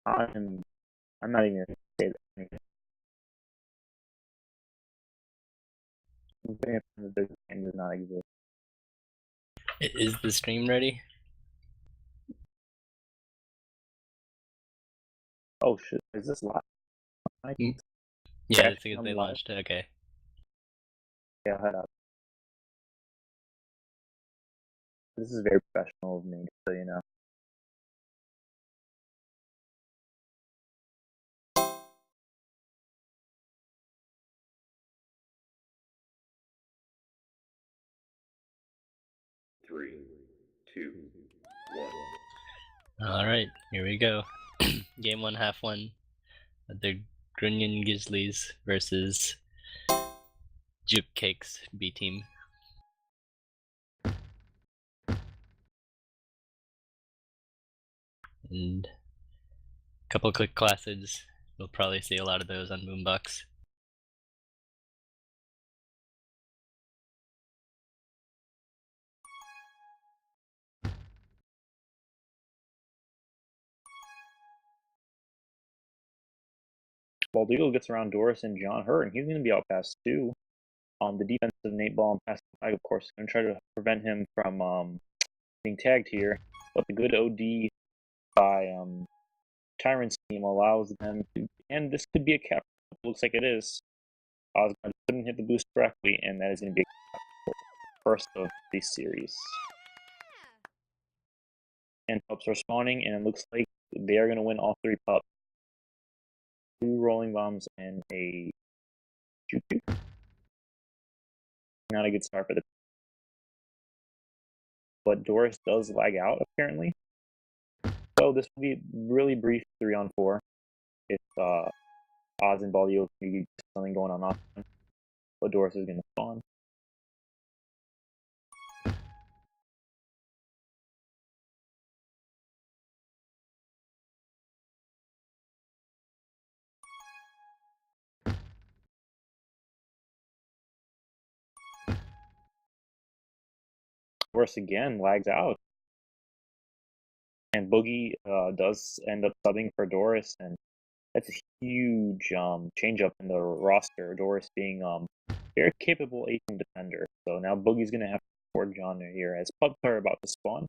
I'm not even gonna say that. The game does not exist. Is the stream ready? Oh shit! Is this live? Yeah, I Actually, think I'm they live. launched it. Okay. Yeah, head up. This is very professional of me, so you know. Three, two, one. All right, here we go. Game 1, half 1. The Grunion Grizzlies versus Jukkakes B team. And a couple quick classes. We'll probably see a lot of those on Boombox. Bald Eagle gets around Doris and John Hurt, and he's going to be out past 2. The defensive Nate Ball and pass flag, of course, is going to try to prevent him from being tagged here. But the good OD by Tyrant's team allows them to, and this could be a cap. Looks like it is. Osgard couldn't hit the boost correctly, and that is going to be a first of the series. And pups are spawning, and it looks like they are going to win all 3 pups. 2 rolling bombs and a Jukkake. Not a good start for the. But Doris does lag out apparently. So this will be really brief 3-on-4. If Oz and Baldio can get something going on offense, but Doris is going to spawn. Doris again lags out. And Boogie does end up subbing for Doris, and that's a huge change up in the roster. Doris being very capable 18 defender. So now Boogie's going to have to support John here as pups are about to spawn.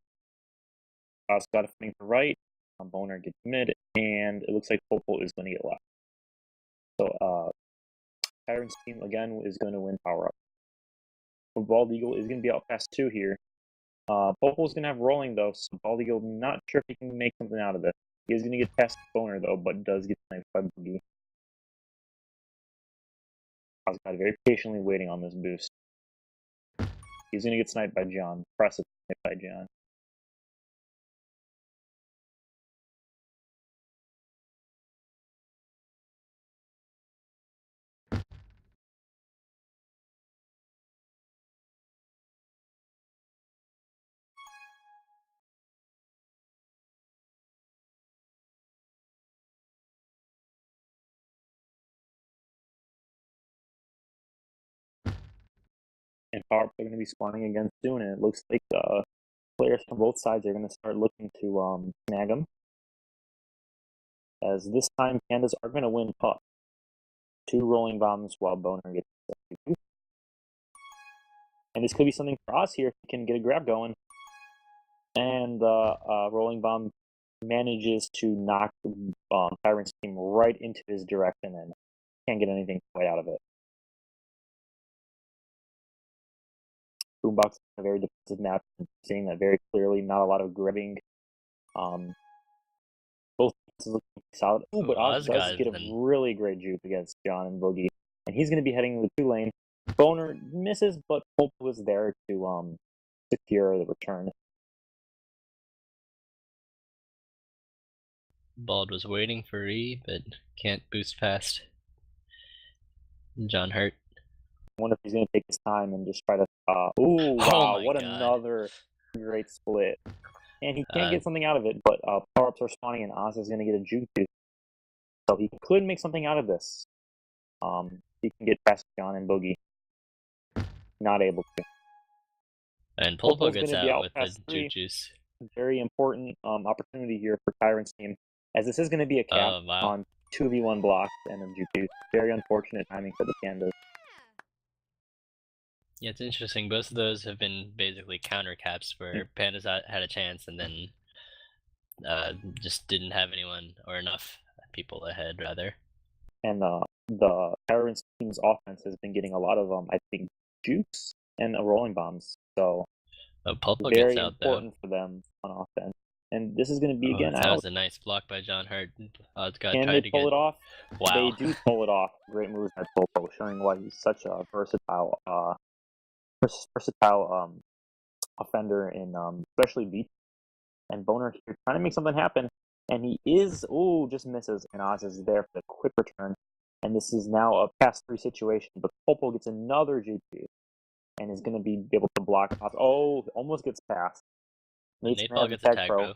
Scott fighting for right. Boner gets mid, and it looks like Popol is going to get left. So Tyrant's team again is going to win power up. Bald Eagle is going to be out past 2 here. Popol's going to have rolling though, so Bald Eagle not sure if he can make something out of it. He is going to get past Boner though, but does get sniped by Boogie. Osgod very patiently waiting on this boost. He's going to get sniped by John. Impressive snipe by John. And power ups are going to be spawning again soon, and it looks like players from both sides are going to start looking to snag them. As this time, Pandas are going to win pup. 2 rolling bombs while Boner gets. And this could be something for us here if we can get a grab going. And the rolling bomb manages to knock Tyrant's team right into his direction and can't get anything quite out of it. Boombox is a very defensive map, seeing that very clearly. Not a lot of grabbing. Both looking solid. Ooh, but Oz does get a really great juke against John and Boogie, and he's going to be heading the 2 lane. Boner misses, but Pope was there to secure the return. Bald was waiting for E, but can't boost past John Hurt. I wonder if he's going to take his time and just try to. Ooh, wow! What God. Another great split. And he can't get something out of it, but power ups are spawning, and Oz is going to get a juke too. So he could make something out of this. He can get past John and Boogie. Not able to. And Polpo gets out with the juke juice. Very important opportunity here for Tyrant's team. as this is going to be a cap Oh, wow. on 2v1 blocks and a Juku. Very unfortunate timing for the Pandas. Yeah, it's interesting. Both of those have been basically counter caps where Pandas had a chance and then just didn't have anyone or enough people ahead, rather. And the Tyrants team's offense has been getting a lot of, I think, jukes and rolling bombs. So Pulpo very gets out, important for them on offense. And this is going to be again that out. was a nice block by John Hurt. Can they pull it off? Wow. They do pull it off. Great moves by Pulpo, showing why he's such a versatile offender in especially beat. And Boner here trying to make something happen, and he is just misses, and Oz is there for the quick return. And this is now a pass 3 situation, but Pulpo gets another GP and is going to be able to block Oz. Oh, almost gets past. Nate Ball gets a tag pro.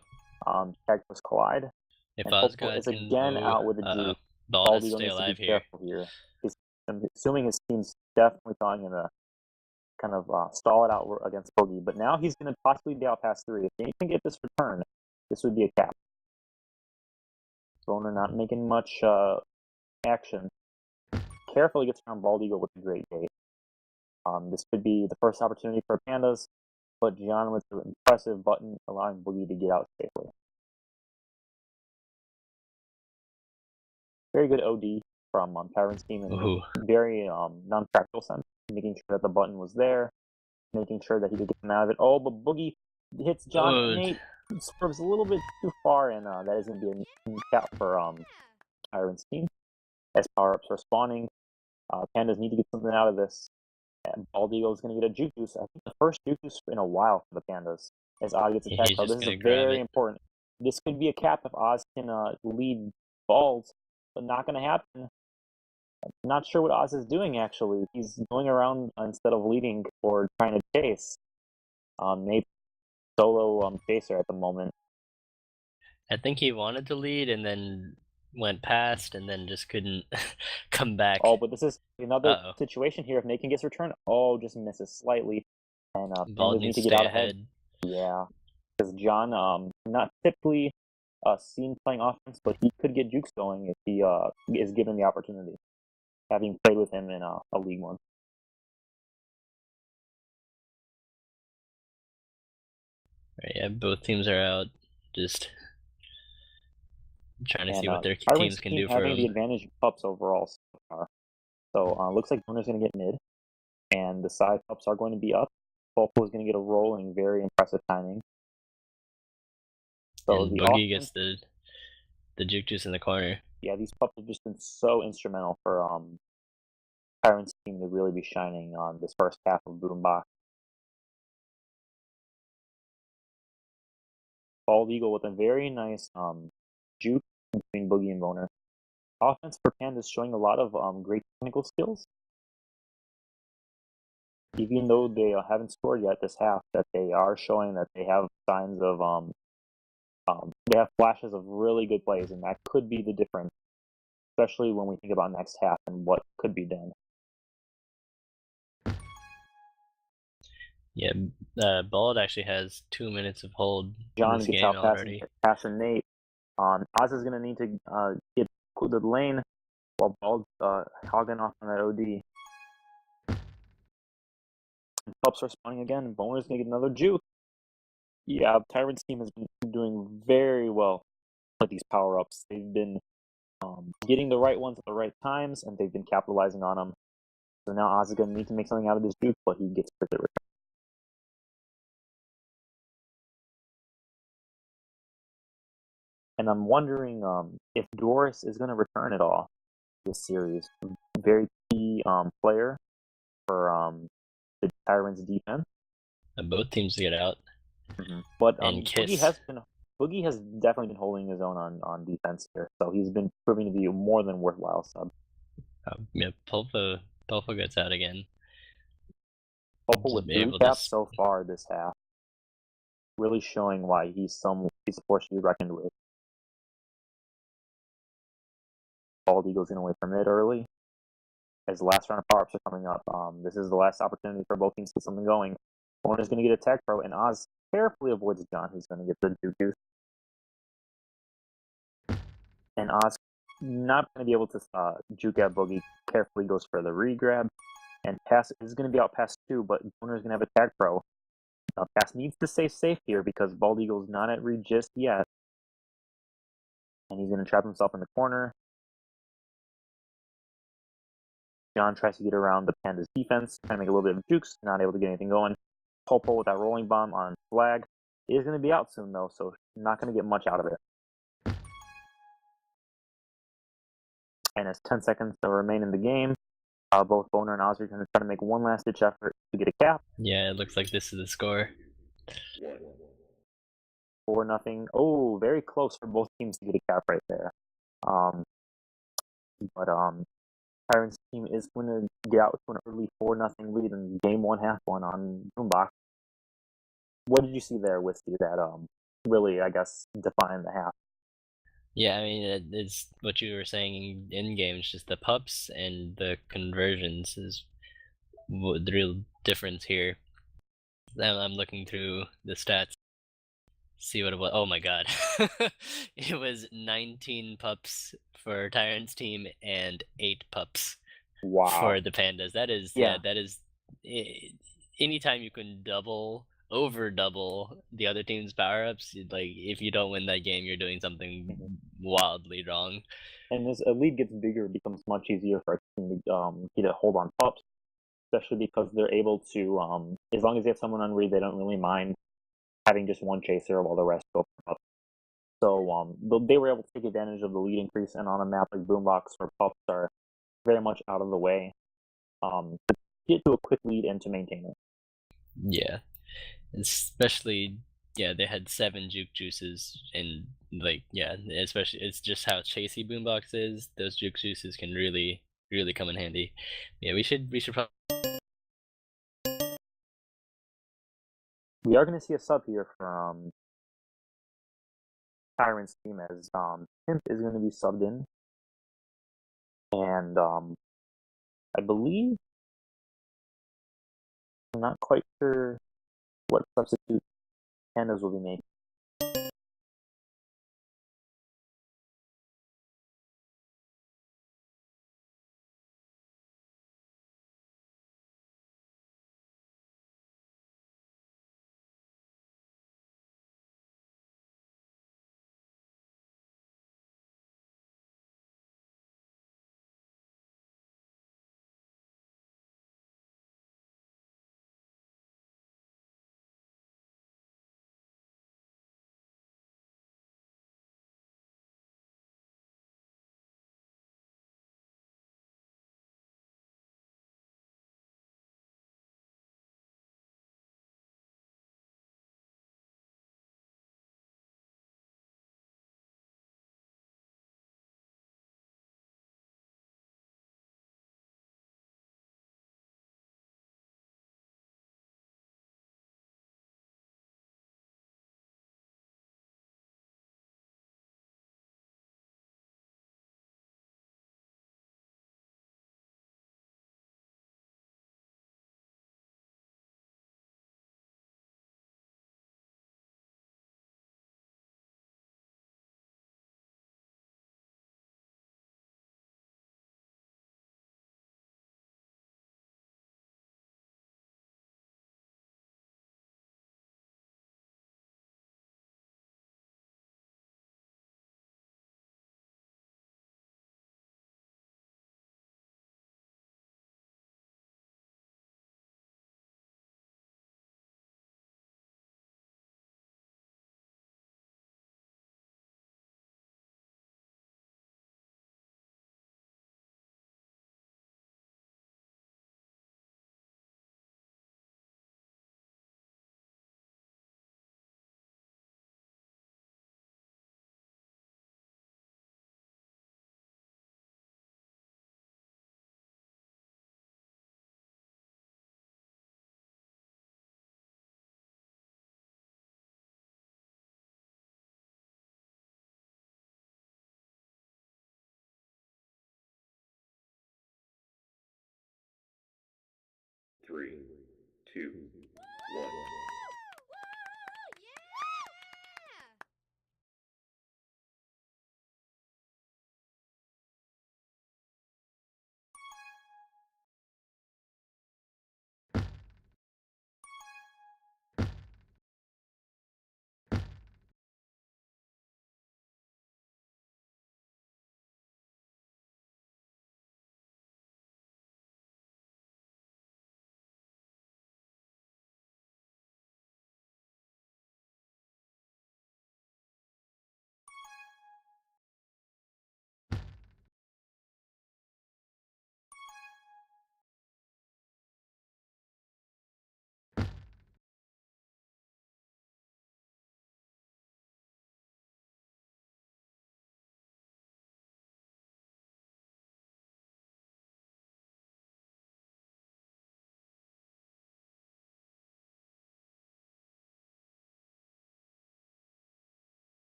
Tag pros collide. If and Oz Pulpo is again out with a juke. Ball has to Baldigo stay needs to alive be here. careful here. I'm assuming his team's definitely telling him to kind of stall it out against Boogie, but now he's going to possibly be out past 3. If he can get this return, this would be a cap. Boner not making much action. Carefully gets around Baldigo with a great bait. This could be the first opportunity for Pandas, but John with the impressive button allowing Boogie to get out safely. Very good OD from Tyrant's team in a very non-practical sense, making sure that the button was there, making sure that he could get them out of it. Oh, but Boogie hits John. Nate swerves a little bit too far, and that is going to be a cap for Tyrant's team. As power-ups are spawning, Pandas need to get something out of this. And Baldigo is going to get a juke juice. I think the first juke juice in a while for the Pandas. As Oz gets attacked, this is very important. This could be a cap if Oz can lead balls, but not going to happen. I'm not sure what Oz is doing, actually. He's going around instead of leading or trying to chase. Nate's solo chaser at the moment. I think he wanted to lead and then went past and then just couldn't come back. Oh, but this is another situation here. If Nate can get his return, just misses slightly. And Ball needs to get out ahead. Yeah, because John, not typically seen playing offense, but he could get jukes going if he is given the opportunity, having played with him in a League One. Right, yeah, both teams are out. Just trying to see what their teams can do for having them. the advantage of pups overall so far. So looks like Boner's going to get mid, and the side pups are going to be up. Pulpo is going to get a rolling, very impressive timing. So and Boogie gets the juke juice in the corner. Yeah, these pups have just been so instrumental for Tyrant's team to really be shining on this first half of Boombox. Bald Eagle with a very nice juke between Boogie and Boner. Offense for Pandas showing a lot of great technical skills. Even though they haven't scored yet this half, that they are showing that they have signs of they have flashes of really good plays, and that could be the difference, especially when we think about next half and what could be done. Yeah, Bald actually has 2 minutes of hold John in this gets game out already. passing Nate. Oz is going to need to get the lane while Bald's hogging off on that OD. Pups are spawning again, and Boner's going to get another juke. Yeah, Tyrant's team has been doing very well with these power-ups. They've been getting the right ones at the right times, and they've been capitalizing on them. So now Oz is going to need to make something out of this juke, but he gets quickly returned. And I'm wondering if Doris is going to return at all this series. Very key player for the Tyrants' defense. And both teams get out. Mm-hmm. But and Boogie has definitely been holding his own on defense here, so he's been proving to be a more than worthwhile sub. Yeah, Pulpo gets out again. Pulpo with 3 caps so far this half, really showing why he's a force to be reckoned with. Bald Eagle's going to wait for mid early. As the last round of power-ups are coming up, this is the last opportunity for both teams to get something going. Boner's going to get a tech pro, and Oz carefully avoids John, who's going to get the juke juice. And Oz not going to be able to juke at Boogie. Carefully goes for the regrab. And Pass is going to be out past 2, but Boner's going to have a tag pro. Now, Pass needs to stay safe here because Bald Eagle's not at read just yet. And he's going to trap himself in the corner. John tries to get around the Panda's defense, trying to make a little bit of jukes, not able to get anything going. Popo with that rolling bomb on flag. It is going to be out soon, though, so not going to get much out of it. And as 10 seconds still remain in the game, both Boner and Oz are going to try to make one last-ditch effort to get a cap. Yeah, it looks like this is the score. 4-0. Oh, very close for both teams to get a cap right there. But Tyrant's team is going to get out to an early 4-0 lead in game 1, half 1 on Boombox. What did you see there, Whiskey, that really, I guess, defined the half? Yeah, I mean, it's what you were saying in game. It's just the pups and the conversions is the real difference here. I'm looking through the stats, see what it was. Oh my god, it was 19 pups for Tyrant's team and 8 pups for the Pandas. That is, Yeah. that is. Anytime you can over double the other team's power-ups, like if you don't win that game, you're doing something wildly wrong. And as a lead gets bigger, it becomes much easier for a team to get a hold on pups, especially because they're able to, as long as they have someone on read, they don't really mind having just one chaser while the rest go for pups. So they were able to take advantage of the lead increase, and on a map like Boombox where pups are very much out of the way, to get to a quick lead and to maintain it. Yeah, especially they had 7 juke juices, and especially it's just how chasey Boombox is. Those juke juices can really come in handy. Yeah, we should probably. We are going to see a sub here from Tyrant's team as Pimp is going to be subbed in. And I believe, I'm not quite sure what substitute Pandas will be making. Three, two, one.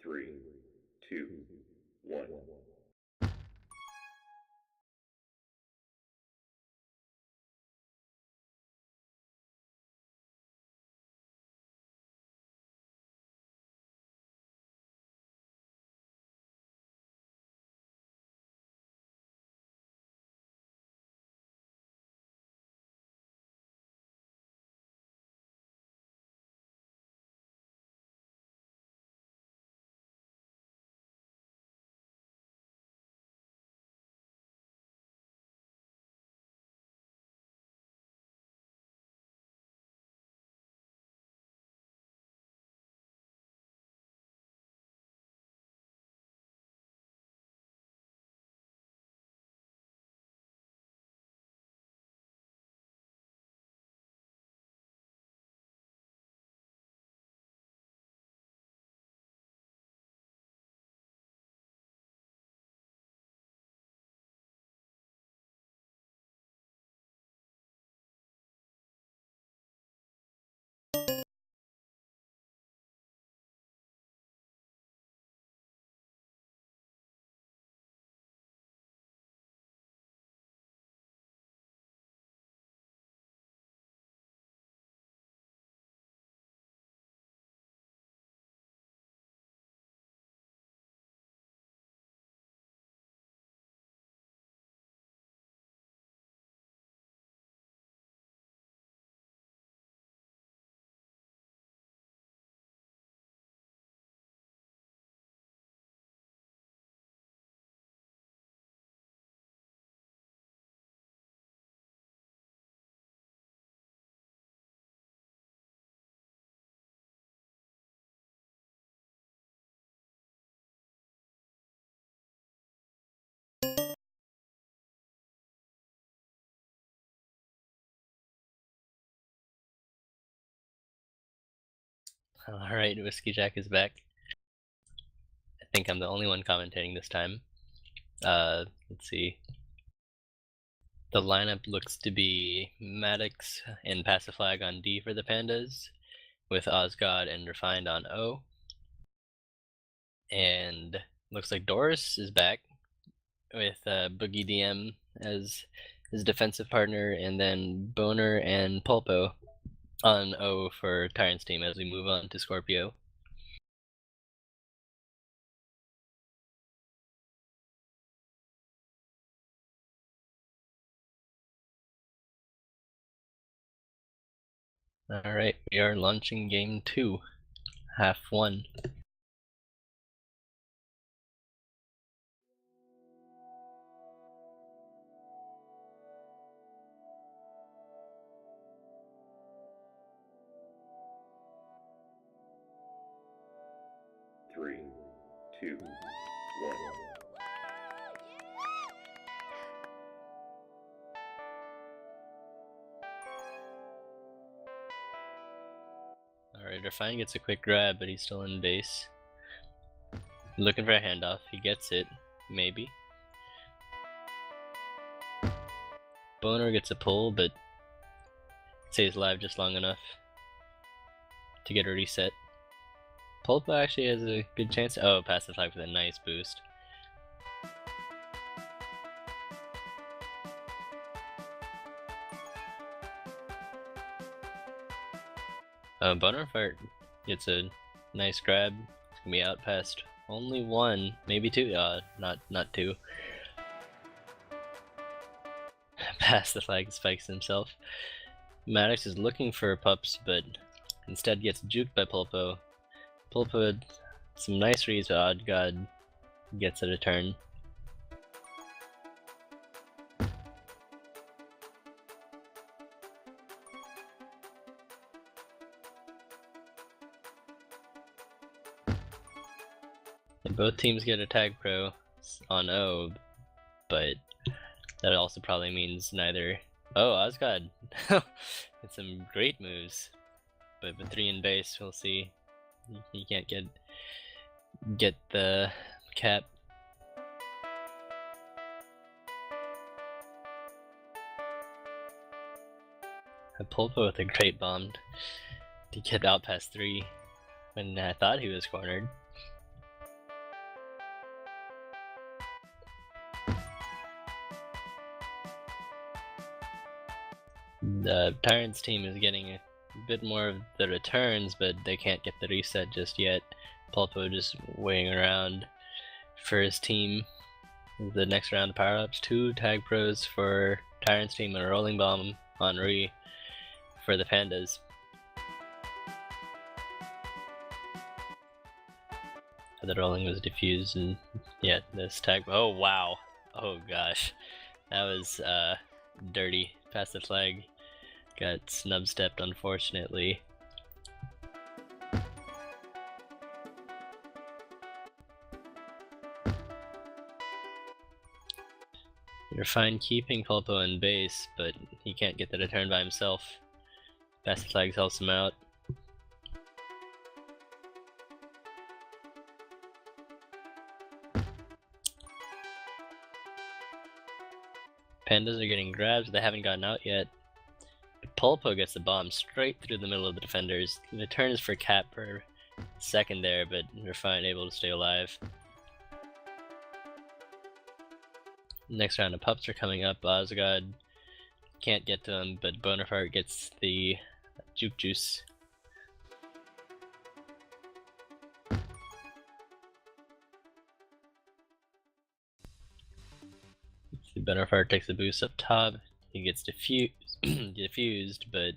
3, 2, 1. Alright, Whiskey Jack is back. I think I'm the only one commentating this time. Let's see. The lineup looks to be Maddox and Paciflag on D for the Pandas, with Osgod and Refined on O. And looks like Doris is back with Boogie DM as his defensive partner, and then Boner and Pulpo on O for Tyrant's team as we move on to Scorpio. Alright, we are launching game 2, half 1. Three, two, one. Alright, Refine gets a quick grab, but he's still in base. Looking for a handoff, he gets it, maybe. Boner gets a pull, but stays alive just long enough to get a reset. Pulpa actually has a good chance. Oh, passive flag with a nice boost. Bonafart gets a nice grab. It's gonna be out past only one, maybe two. Not two. Past the flag spikes himself. Maddox is looking for pups, but instead gets juked by Pulpo. Pulpo had some nice reads, but Odd God gets it a turn. And both teams get a tag pro on O, but that also probably means neither. Oh, Osgod! It's some great moves, but with 3 in base, we'll see. He can't get the cap. A Pulpo with a great bomb to get out past 3 when I thought he was cornered. The Tyrant's team is getting a bit more of the returns, but they can't get the reset just yet. Pulpo just waiting around for his team. The next round of power-ups, 2 tag pros for Tyrant's team and a rolling bomb on Re for the Pandas. The rolling was diffused, and yeah, this tag. Oh wow! Oh gosh, that was dirty. Past the flag, got snub stepped unfortunately. You're fine keeping Pulpo in base, but he can't get the return by himself. Past the flag helps him out. Pandas are getting grabs, they haven't gotten out yet. But Pulpo gets the bomb straight through the middle of the defenders. The return is for cap per second there, but they're fine, able to stay alive. Next round of pups are coming up. Osgod can't get to him, but Bonafart gets the juke juice. Bonafart takes a boost up top. He gets diffused, but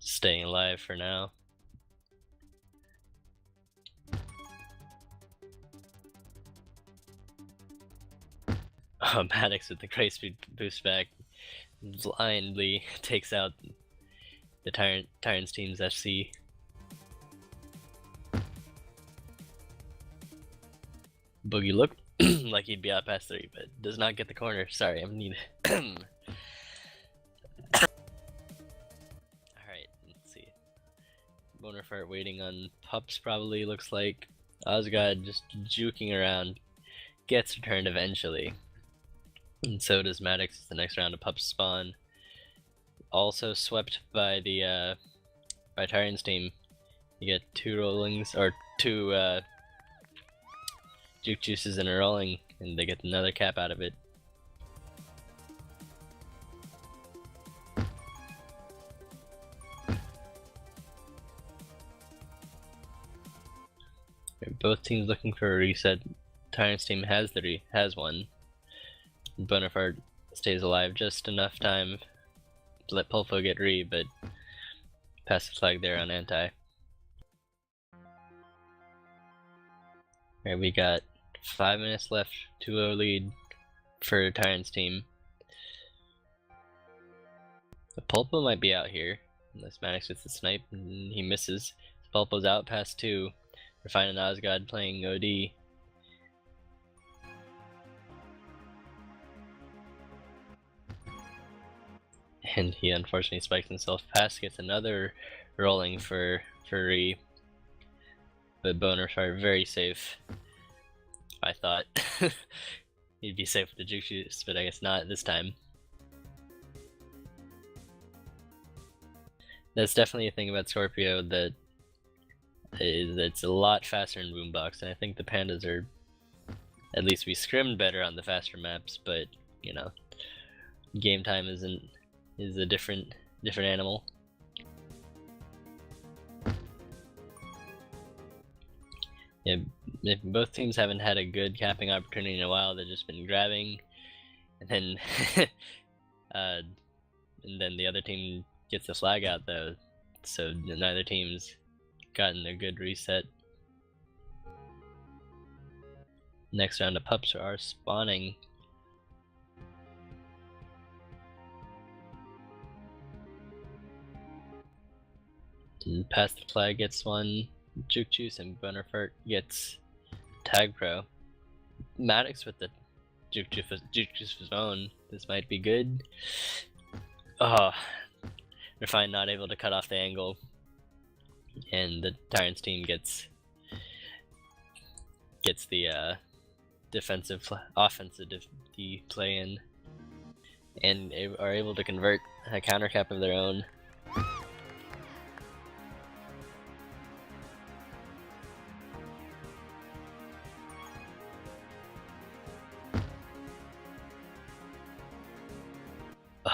staying alive for now. Oh, Maddox with the great speed boost back blindly takes out the Tyrant's team's FC. Boogie looked like he'd be out past 3, but does not get the corner. Sorry, I'm needed. Alright, let's see. Bonafart waiting on pups probably looks like. Osgod just juking around. Gets returned eventually. And so does Maddox as the next round of pups spawn. Also swept by the by Tyrant's team. You get 2 rollings, or 2 juke juices in a rolling, and they get another cap out of it. Both teams looking for a reset. Tyrant's team has one. Bonafart stays alive just enough time to let Pulpo get re, but pass the flag there on anti. Alright, we got 5 minutes left, 2-0 lead for Tyrant's team. The Pulpo might be out here, unless Maddox gets the snipe and he misses. Pulpo's out past 2. We're finding Osgod playing OD. And he unfortunately spikes himself past, gets another rolling for Re. But Bonafart very safe. I thought he'd be safe with the juke juice, but I guess not this time. That's definitely a thing about Scorpio, that it's a lot faster in Boombox, and I think the Pandas are, at least we scrimmed better on the faster maps, but you know, game time is a different animal. Yeah, if both teams haven't had a good capping opportunity in a while, they've just been grabbing, and then and then the other team gets the flag out though, so neither team's gotten a good reset. Next round of pups are spawning. And past the flag gets one juke juice, and Bonafart gets tag pro. Maddox with the juke juice of his own. This might be good. Oh, Refine not able to cut off the angle, and the Tyrant's team gets the offensive play in, and are able to convert a counter cap of their own.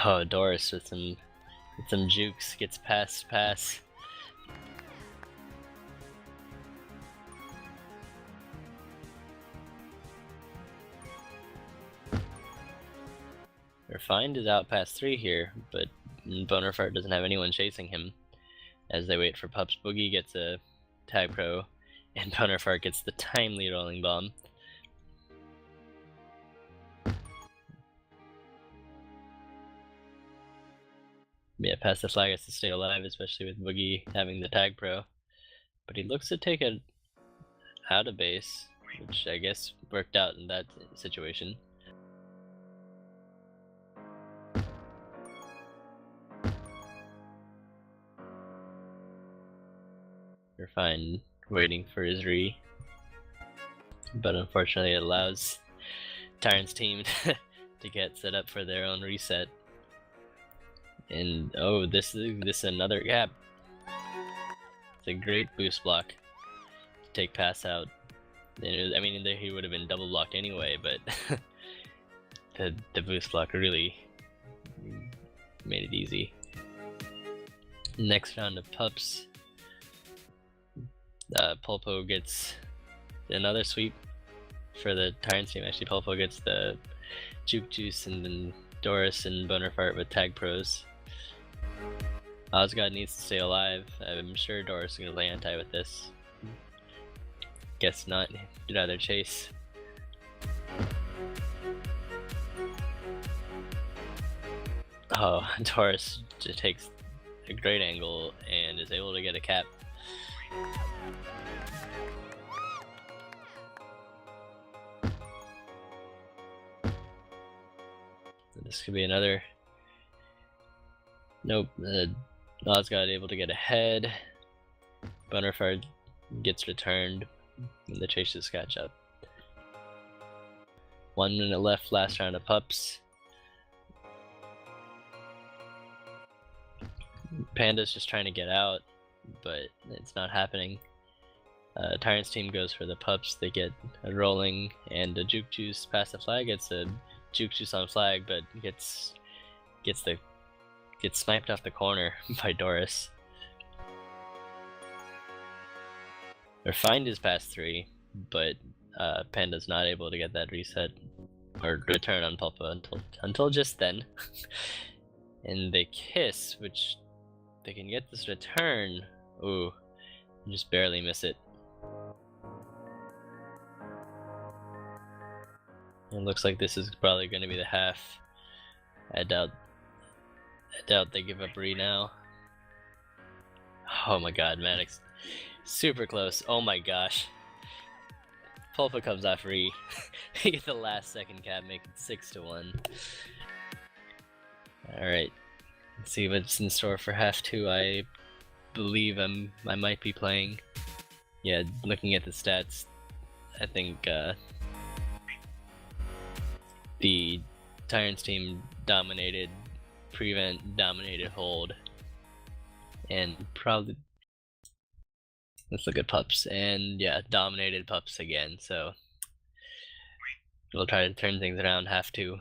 Oh, Doris with some jukes gets past pass. Refined is out past 3 here, but Bonafart doesn't have anyone chasing him. As they wait for Pups, Boogie gets a tag pro, and Bonafart gets the timely rolling bomb. Yeah, pass the flag has to stay alive, especially with Boogie having the tag pro. But he looks to take it out of base, which I guess worked out in that situation. We're fine waiting for his re. But unfortunately it allows Tyrant's team to get set up for their own reset. And oh, this is another gap. It's a great boost block to take pass out. And I mean, he would have been double blocked anyway, but the boost block really made it easy. Next round of Pups. Pulpo gets another sweep for the Tyrants team. Actually, Pulpo gets the Juke Juice, and then Doris and Bonafart with tag pros. Osgod needs to stay alive. I'm sure Doris is going to play anti with this. Guess not. He'd rather chase. Oh, Doris just takes a great angle and is able to get a cap. This could be another. Nope. Osgod able to get ahead. Bonafart gets returned, and the chases catch up. 1 minute left, last round of Pups. Panda's just trying to get out, but it's not happening. Tyrant's team goes for the Pups. They get a rolling and a Juke Juice past the flag. It's a Juke Juice on flag, but gets sniped off the corner by Doris. Refined is past 3, but Panda's not able to get that reset or return on Pulpa until just then. And they kiss, which they can get this return. Ooh, just barely miss it. It looks like this is probably going to be the half. I doubt they give up re now. Oh my god, Maddox. Super close. Oh my gosh. Pulpa comes off re. They get the last second cap, make it 6-1. Alright. Let's see what's in store for half 2. I believe I might be playing. Yeah, looking at the stats, I think the Tyrants team dominated prevent, dominated hold, and probably let's look at Pups, and yeah, dominated Pups again. So we'll try to turn things around half 2.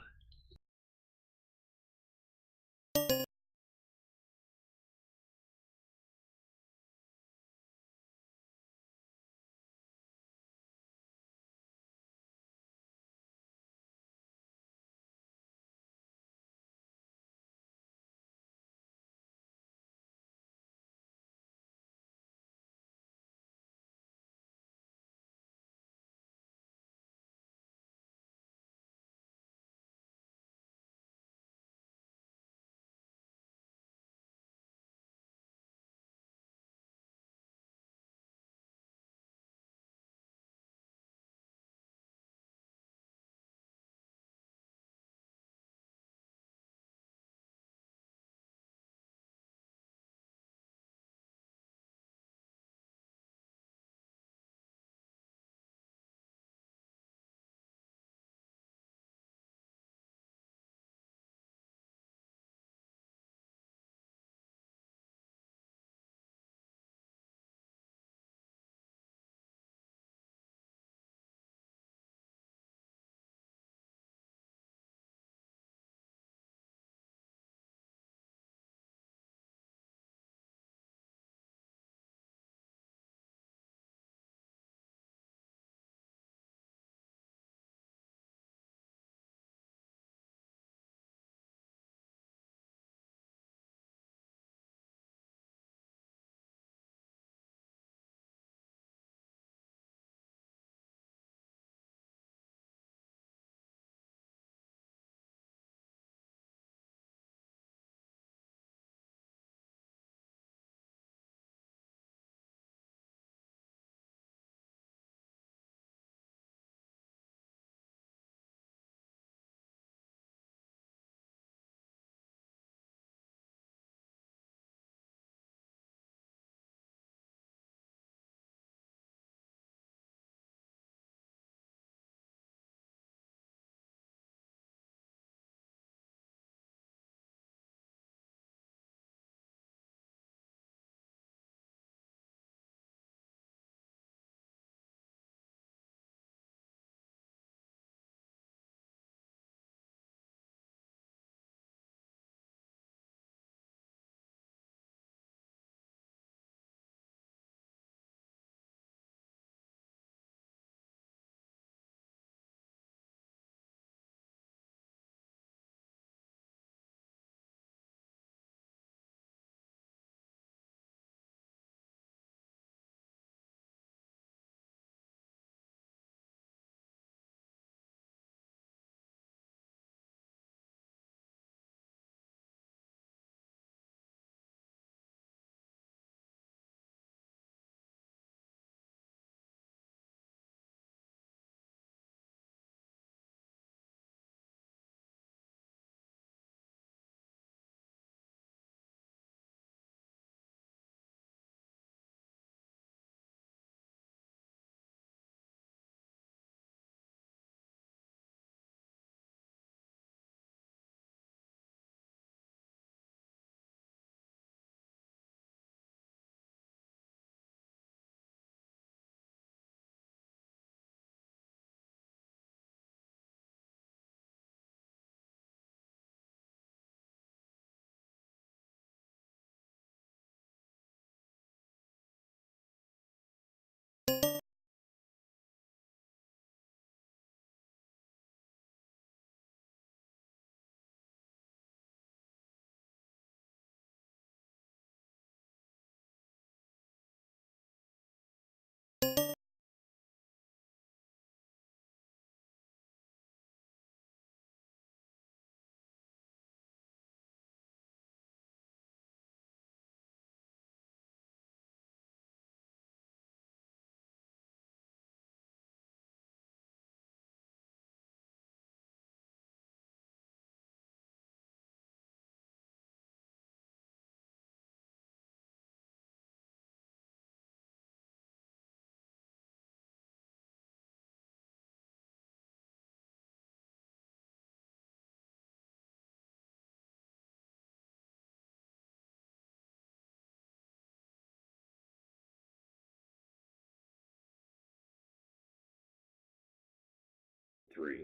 3,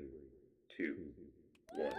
2, 1.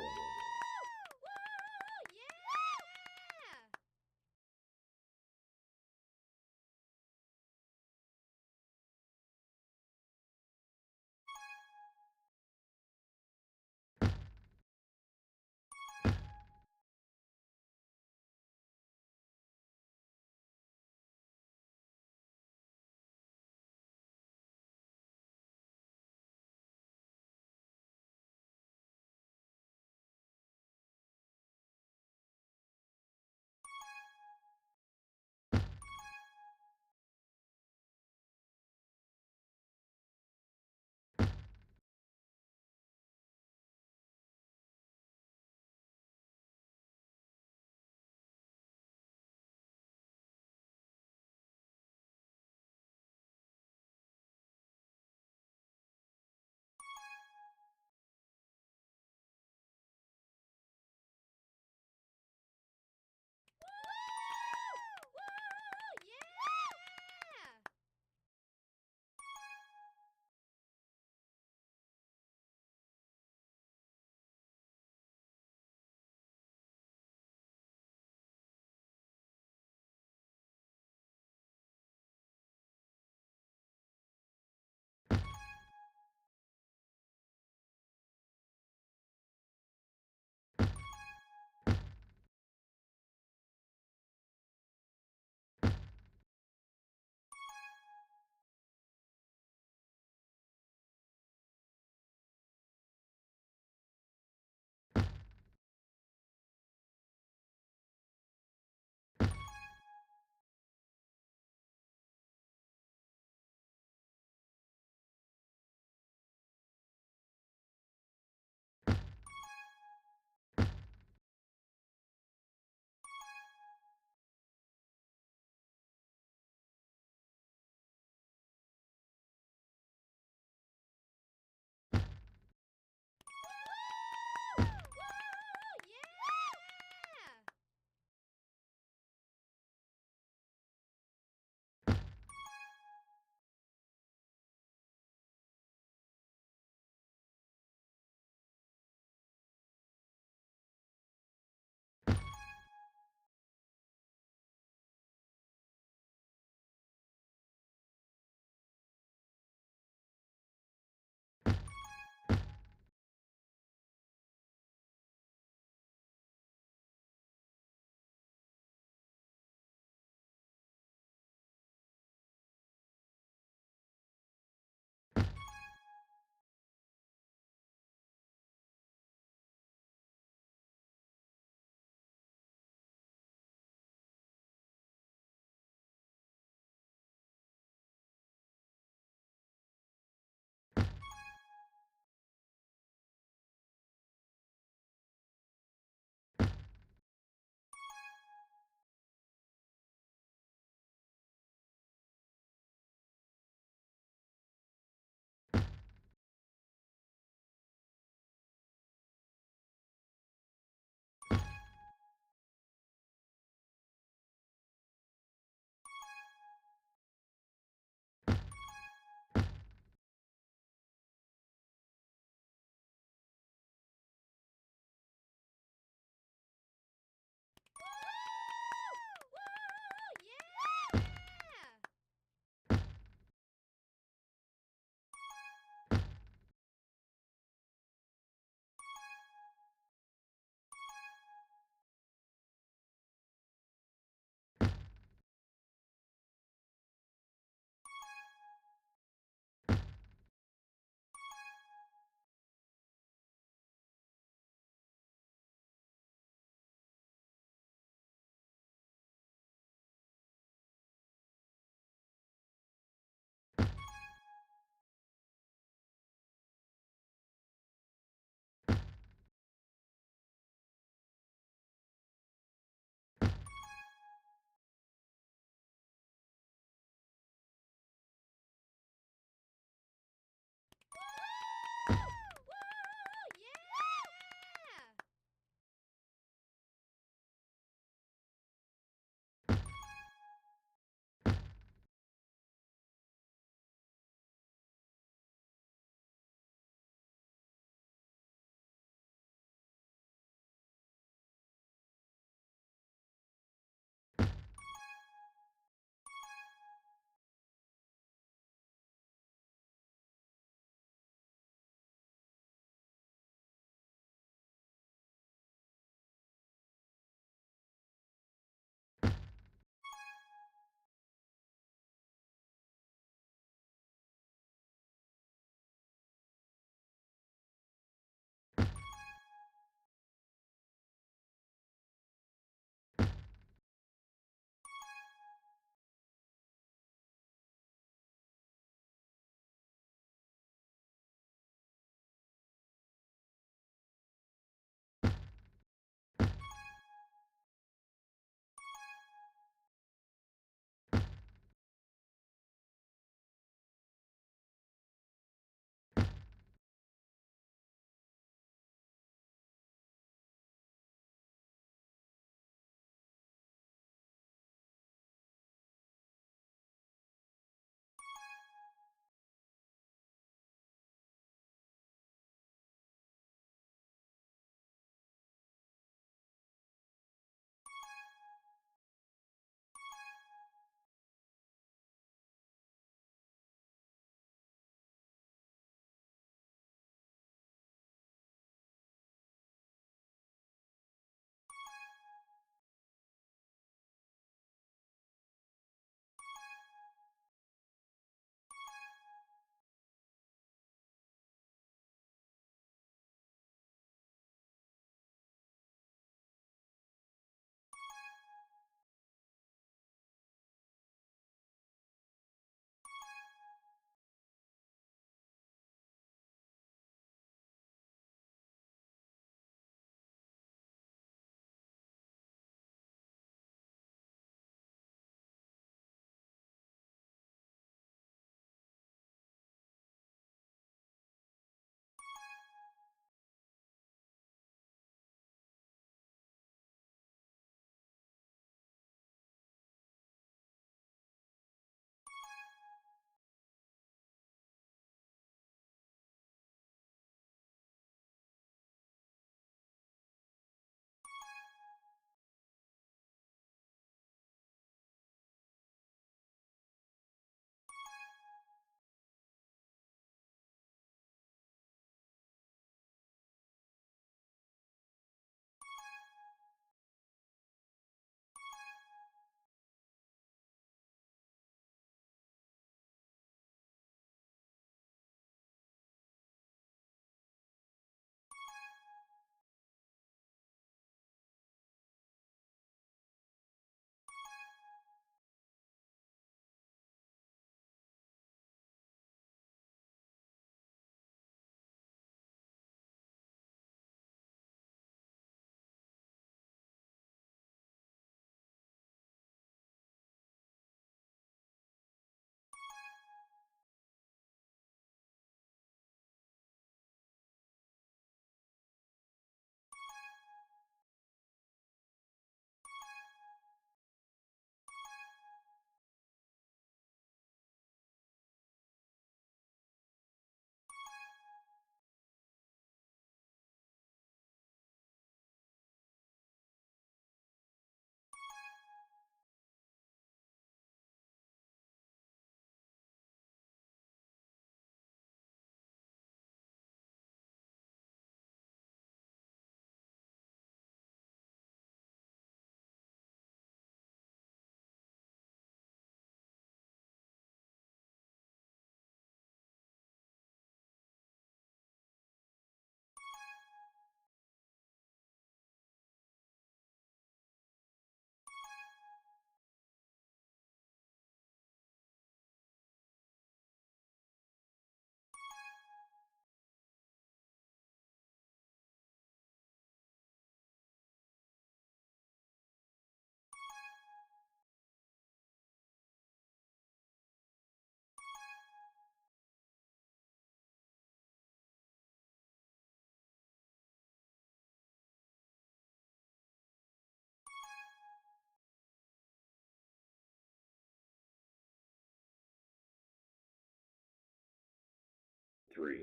3,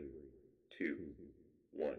2, 1.